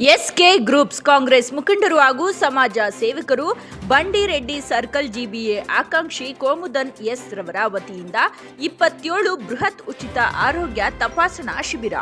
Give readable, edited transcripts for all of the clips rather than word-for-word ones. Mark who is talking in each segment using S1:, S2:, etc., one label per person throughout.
S1: S K groups Congress ಮುಖಂಡರು ಹಾಗೂ ಸಮಾಜ ಸೇವಕರು ಬಂಡಿರೆಡ್ಡಿ ಸರ್ಕಲ್ ಜಿಬಿಎ ಆಕಾಂಕ್ಷಿ ಕೋಮುದನ್ ಎಸ್ ರವರ ವತಿಯಿಂದ 27 ಬೃಹತ್ ಉಚಿತ ಆರೋಗ್ಯ ತಪಾಸಣಾ ಶಿಬಿರ.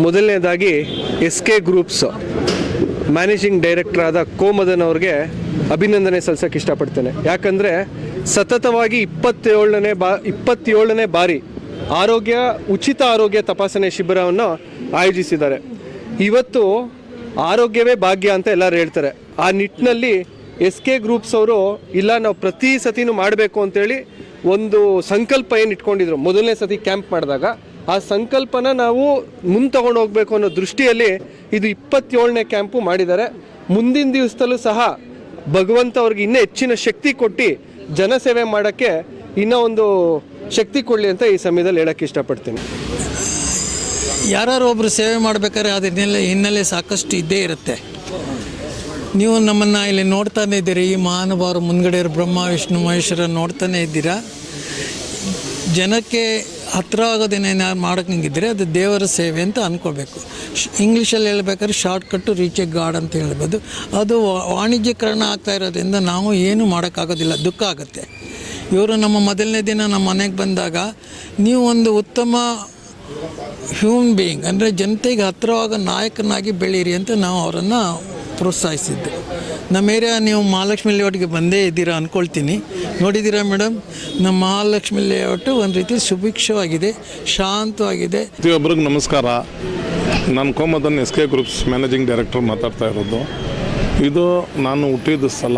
S2: ಮೊದಲನೇದಾಗಿ ಎಸ್ಕೆ ಗ್ರೂಪ್ಸ್ ಮ್ಯಾನೇಜಿಂಗ್ ಡೈರೆಕ್ಟರ್ ಆದ ಕೋಮದನ್ ಅವ್ರಿಗೆ ಅಭಿನಂದನೆ ಸಲ್ಲಿಸೋಕ್ಕೆ ಇಷ್ಟಪಡ್ತೇನೆ. ಯಾಕಂದರೆ ಸತತವಾಗಿ 27ನೇ ಬಾರಿ ಉಚಿತ ಆರೋಗ್ಯ ತಪಾಸಣೆ ಶಿಬಿರವನ್ನು ಆಯೋಜಿಸಿದ್ದಾರೆ. ಇವತ್ತು ಆರೋಗ್ಯವೇ ಭಾಗ್ಯ ಅಂತ ಎಲ್ಲರೂ ಹೇಳ್ತಾರೆ. ಆ ನಿಟ್ಟಿನಲ್ಲಿ ಎಸ್ಕೆ ಗ್ರೂಪ್ಸ್ ಅವರು ಇಲ್ಲ ನಾವು ಪ್ರತಿ ಸತಿನೂ ಮಾಡಬೇಕು ಅಂತೇಳಿ ಒಂದು ಸಂಕಲ್ಪ ಏನು ಇಟ್ಕೊಂಡಿದ್ರು ಮೊದಲನೇ ಸತಿ ಕ್ಯಾಂಪ್ ಮಾಡಿದಾಗ. ಆ ಸಂಕಲ್ಪನ ನಾವು ಮುಂದೆ ತಗೊಂಡು ಹೋಗಬೇಕು ಅನ್ನೋ ದೃಷ್ಟಿಯಲ್ಲಿ ಇದು 27ನೇ ಕ್ಯಾಂಪು ಮಾಡಿದ್ದಾರೆ. ಮುಂದಿನ ದಿವಸದಲ್ಲೂ ಸಹ ಭಗವಂತ ಅವ್ರಿಗೆ ಇನ್ನೂ ಹೆಚ್ಚಿನ ಶಕ್ತಿ ಕೊಟ್ಟು ಜನಸೇವೆ ಮಾಡೋಕ್ಕೆ ಇನ್ನೂ ಒಂದು ಶಕ್ತಿ ಕೊಡಲಿ ಅಂತ ಈ ಸಮಯದಲ್ಲಿ ಹೇಳೋಕ್ಕೆ ಇಷ್ಟಪಡ್ತೀನಿ.
S3: ಯಾರು ಒಬ್ಬರು ಸೇವೆ ಮಾಡಬೇಕಾದ್ರೆ ಅದನ್ನೆಲ್ಲ ಹಿನ್ನೆಲೆ ಸಾಕಷ್ಟು ಇದ್ದೇ ಇರುತ್ತೆ. ನೀವು ನಮ್ಮನ್ನು ಇಲ್ಲಿ ನೋಡ್ತಾನೆ ಇದ್ದೀರಿ, ಈ ಮಹಾನುಭಾವರು ಮುಂದ್ಗಡೆ ಬ್ರಹ್ಮ ವಿಷ್ಣು ಮಹೇಶ್ವರ ನೋಡ್ತಾನೆ ಇದ್ದೀರಾ. ಜನಕ್ಕೆ ಹತ್ರ ಆಗೋದೇನೇನು ಮಾಡೋಕ್ಕಂಗಿದ್ರೆ ಅದು ದೇವರ ಸೇವೆ ಅಂತ ಅಂದ್ಕೋಬೇಕು. ಇಂಗ್ಲೀಷಲ್ಲಿ ಹೇಳ್ಬೇಕಾದ್ರೆ ಶಾರ್ಟ್ಕಟ್ಟು ರೀಚ್ ಎ ಗಾಡ್ ಅಂತ ಹೇಳ್ಬೋದು. ಅದು ವಾಣಿಜ್ಯೀಕರಣ ಆಗ್ತಾ ಇರೋದ್ರಿಂದ ನಾವು ಏನೂ ಮಾಡೋಕ್ಕಾಗೋದಿಲ್ಲ, ದುಃಖ ಆಗುತ್ತೆ. ಇವರು ನಮ್ಮ ಮೊದಲನೇ ದಿನ ನಮ್ಮ ಮನೆಗೆ ಬಂದಾಗ ನೀವು ಒಂದು ಉತ್ತಮ ಹ್ಯೂಮನ್ ಬೀಯಿಂಗ್ ಅಂದರೆ ಜನತೆಗೆ ಹತ್ತಿರವಾಗ ನಾಯಕನಾಗಿ ಬೆಳೀರಿ ಅಂತ ನಾವು ಅವರನ್ನು ಪ್ರೋತ್ಸಾಹಿಸಿದ್ದು. ನಮ್ಮ ಏರಿಯಾ ನೀವು ಮಹಾಲಕ್ಷ್ಮಿ ಲೇಔಟ್ಗೆ ಬಂದೇ ಇದ್ದೀರಾ ಅಂದ್ಕೊಳ್ತೀನಿ. ನೋಡಿದ್ದೀರಾ ಮೇಡಮ್, ನಮ್ಮ ಮಹಾಲಕ್ಷ್ಮಿ ಲೇಔಟು ಒಂದು ರೀತಿ ಸುಭಿಕ್ಷವಾಗಿದೆ, ಶಾಂತವಾಗಿದೆ.
S4: ಪ್ರತಿಯೊಬ್ಬರಿಗೂ ನಮಸ್ಕಾರ. ನಾನು ಕೋಮದನ್ ಎಸ್ಕೆ ಗ್ರೂಪ್ಸ್ ಮ್ಯಾನೇಜಿಂಗ್ ಡೈರೆಕ್ಟರ್ ಮಾತಾಡ್ತಾ ಇರೋದು. ಇದು ನಾನು ಹುಟ್ಟಿದ ಸ್ಥಳ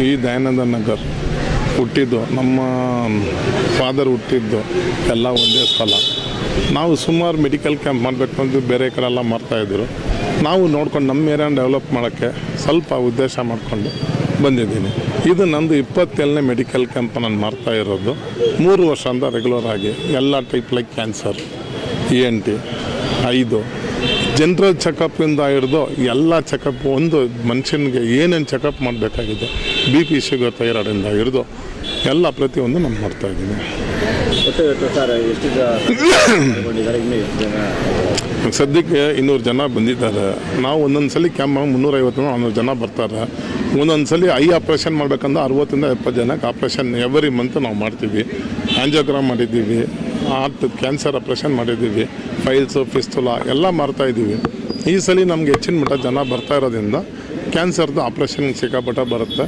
S4: ಈ ದಯಾನಂದ ನಗರ್. ಹುಟ್ಟಿದ್ದು ನಮ್ಮ ಫಾದರ್ ಹುಟ್ಟಿದ್ದು ಎಲ್ಲ ಒಂದೇ ಸ್ಥಳ. ನಾವು ಸುಮಾರು ಮೆಡಿಕಲ್ ಕ್ಯಾಂಪ್ ಮಾಡಬೇಕು ಅಂತ ಬೇರೆ ಕಡೆ ಎಲ್ಲ ಮಾಡ್ತಾಯಿದ್ರು. ನಾವು ನೋಡ್ಕೊಂಡು ನಮ್ಮ ಏರಿಯಾನ ಡೆವಲಪ್ ಮಾಡೋಕ್ಕೆ ಸ್ವಲ್ಪ ಉದ್ದೇಶ ಮಾಡಿಕೊಂಡು ಬಂದಿದ್ದೀನಿ. ಇದು ನಂದು 27ನೇ ಮೆಡಿಕಲ್ ಕ್ಯಾಂಪ್ ನಾನು ಮಾಡ್ತಾ ಇರೋದು. 3 ವರ್ಷದಿಂದ ರೆಗ್ಯುಲರ್ ಆಗಿ ಎಲ್ಲ type like cancer, ENT, 5 general ಚೆಕಪ್ಪಿಂದ ಹಿಡಿದು ಎಲ್ಲ ಚೆಕಪ್, ಒಂದು ಮನುಷ್ಯನಿಗೆ ಏನೇನು ಚೆಕಪ್ ಮಾಡಬೇಕಾಗಿದೆ, BP, ಶುಗರ್, ಥೈರಾಯ್ಡಿಂದ ಹಿಡಿದು ಎಲ್ಲ ಪ್ರತಿಯೊಂದು ನಾನು ಮಾಡ್ತಾಯಿದ್ದೀನಿ. ಸದ್ಯಕ್ಕೆ 200 ಜನ ಬಂದಿದ್ದಾರೆ. ನಾವು ಒಂದೊಂದು ಸಲ ಕ್ಯಾಂಪ್ 350-400 ಜನ ಬರ್ತಾರೆ. ಒಂದೊಂದು ಸಲ ಐ ಆಪ್ರೇಷನ್ ಮಾಡಬೇಕಂದ್ರೆ 60-70 ಜನಕ್ಕೆ ಆಪ್ರೇಷನ್ ಎವ್ರಿ ಮಂತ್ ನಾವು ಮಾಡ್ತೀವಿ. ಆಂಜಿಯೋಗ್ರಾಮ್ ಮಾಡಿದ್ದೀವಿ, ಹಾರ್ಟ್ ಕ್ಯಾನ್ಸರ್ ಆಪ್ರೇಷನ್ ಮಾಡಿದ್ದೀವಿ, ಫೈಲ್ಸು, ಫಿಸ್ತುಲಾ ಎಲ್ಲ ಮಾಡ್ತಾಯಿದ್ದೀವಿ. ಈ ಸಲ ನಮ್ಗೆ ಹೆಚ್ಚಿನ ಮಟ್ಟ ಜನ ಬರ್ತಾ ಇರೋದ್ರಿಂದ ಕ್ಯಾನ್ಸರ್ದು ಆಪ್ರೇಷನ್ ಸಿಕ್ಕಾಪಟ್ಟ ಬರುತ್ತೆ,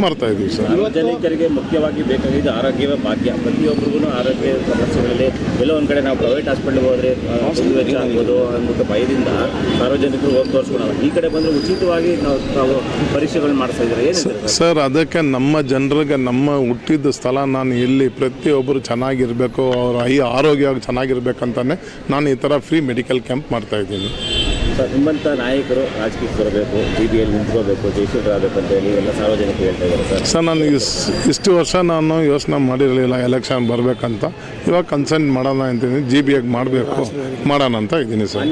S4: ಮಾಡ್ತಾಯಿದ್ದೀವಿ ಸರ್.
S5: ಸಾರ್ವಜನಿಕರಿಗೆ ಮುಖ್ಯವಾಗಿ ಬೇಕಾಗಿದ್ದು ಆರೋಗ್ಯವೇ ಭಾಗ್ಯ. ಪ್ರತಿಯೊಬ್ಬರಿಗೂ ಆರೋಗ್ಯ ಸಮಸ್ಯೆಗಳಲ್ಲಿ ಎಲ್ಲೋ ಒಂದು ಕಡೆ ನಾವು ಪ್ರೈವೇಟ್ ಹಾಸ್ಪಿಟ್ಲ್ಗೆ ಹೋದರೆ ವೆಚ್ಚ ಆಗ್ಬೋದು ಅಂದ್ಬಿಟ್ಟು ಭಯದಿಂದ ಸಾರ್ವಜನಿಕರು ಹೋಗಿ ತೋರಿಸ್ಕೊಳಲ್ಲ. ಈ ಕಡೆ ಬಂದರೆ ಉಚಿತವಾಗಿ ನಾವು ಪರೀಕ್ಷೆಗಳು ಮಾಡಿಸ್ತಾ ಇದ್ದಾರೆ. ಏನಿದೆ
S4: ಸರ್, ಅದಕ್ಕೆ ನಮ್ಮ ಜನರಿಗೆ ನಮ್ಮ ಹುಟ್ಟಿದ ಸ್ಥಳ ನಾನು ಇಲ್ಲಿ ಪ್ರತಿಯೊಬ್ಬರು ಚೆನ್ನಾಗಿರಬೇಕು, ಅವ್ರ ಆರೋಗ್ಯವಾಗಿ ಚೆನ್ನಾಗಿರ್ಬೇಕಂತಾನೆ ನಾನು ಈ ಥರ ಫ್ರೀ ಮೆಡಿಕಲ್ ಕ್ಯಾಂಪ್ ಮಾಡ್ತಾಯಿದ್ದೀನಿ.
S5: ಸರ್, ನಿಮ್ಮಂಥ ನಾಯಕರು ರಾಜಕೀಯಕ್ಕೆ ಬರಬೇಕು, GBಯಲ್ಲಿ ನಿಂತ್ಕೋಬೇಕು, ಜಯಶೀಲರಾಗಬೇಕು ಅಂತ ಹೇಳಿ ಎಲ್ಲ ಸಾರ್ವಜನಿಕರು ಹೇಳ್ತಾ ಇದ್ದಾರೆ
S4: ಸರ್. ನಾನು ಇಷ್ಟು ವರ್ಷ ನಾನು ಯೋಚನೆ ಮಾಡಿರಲಿಲ್ಲ ಎಲೆಕ್ಷನ್ ಬರಬೇಕಂತ. ಇವಾಗ ಕನ್ಸಲ್ಟ್ ಮಾಡೋಣ ಅಂತೀನಿ, GBಗೆ ಮಾಡಬೇಕು ಮಾಡೋಣ ಅಂತ ಇದ್ದೀನಿ ಸರ್.